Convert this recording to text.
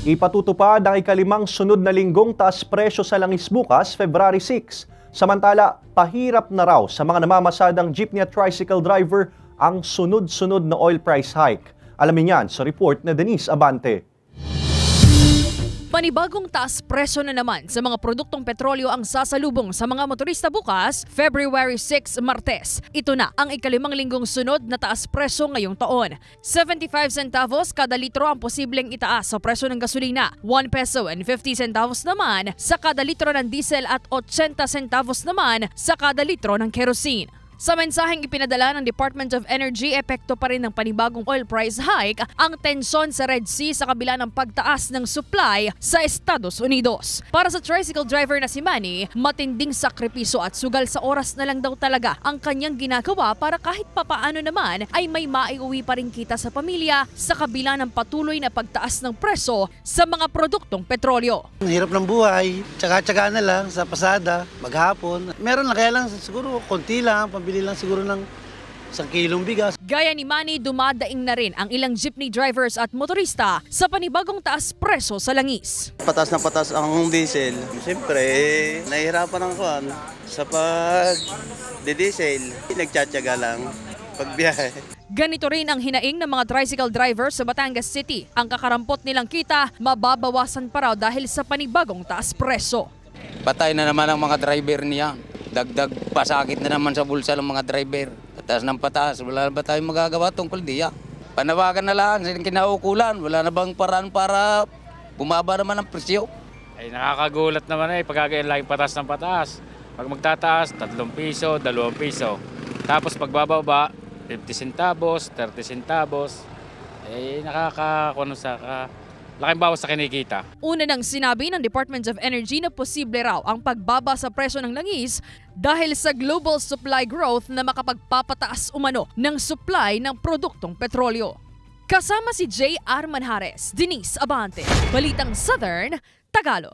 Ipatutupad ang ikalimang sunod na linggong taas presyo sa langis bukas, February 6. Samantala, pahirap na raw sa mga namamasadang jeepney at tricycle driver ang sunod-sunod na oil price hike. Alamin yan sa report na Denise Abante. Panibagong taas presyo na naman sa mga produktong petrolyo ang sasalubong sa mga motorista bukas, February 6, Martes. Ito na ang ikalimang linggong sunod na taas presyo ngayong taon. 75 centavos kada litro ang posibleng itaas sa presyo ng gasolina, 1 peso and 50 centavos naman sa kada litro ng diesel at 80 centavos naman sa kada litro ng kerosene. Sa mensaheng ipinadala ng Department of Energy, epekto pa rin ng panibagong oil price hike ang tensyon sa Red Sea sa kabila ng pagtaas ng supply sa Estados Unidos. Para sa tricycle driver na si Manny, matinding sakripiso at sugal sa oras na lang daw talaga ang kanyang ginagawa para kahit papaano naman ay may maiuwi pa rin kita sa pamilya sa kabila ng patuloy na pagtaas ng presyo sa mga produktong petrolyo. Hirap ng buhay, tsaga-tsaga na lang sa pasada, maghapon. Meron lang, kaya lang siguro konti lang, pambili lang siguro ng 1 kilong bigas. Gaya ni Manny, dumadaing na rin ang ilang jeepney drivers at motorista sa panibagong taas presyo sa langis. Patas na patas ang diesel. Siyempre, nahihirapan ako sa pag-diesel. Nagtsatsaga lang pagbiyahe. Ganito rin ang hinaing ng mga tricycle drivers sa Batangas City. Ang kakarampot nilang kita, mababawasan pa raw dahil sa panibagong taas presyo. Patay na naman ang mga driver niya. Dagdag pasakit na naman sa bulsa ng mga driver. Pataas ng pataas, wala na ba tayong magagawa tungkol diya? Panawagan na lang, kinaukulan, wala na bang paraan para bumaba naman ang presyo? Ay nakakagulat naman pagkagayon laging pataas ng pataas. Pag magtataas, 3 piso, 2 piso. Tapos pagbababa, 50 centavos, 30 centavos. Nakakakuno sa laking bawas sa kinikita. Una nang sinabi ng Department of Energy na posible raw ang pagbaba sa presyo ng langis dahil sa global supply growth na makapagpapataas umano ng supply ng produktong petrolyo. Kasama si J.R. Manjares, Denise Abante, Balitang Southern, Tagalog.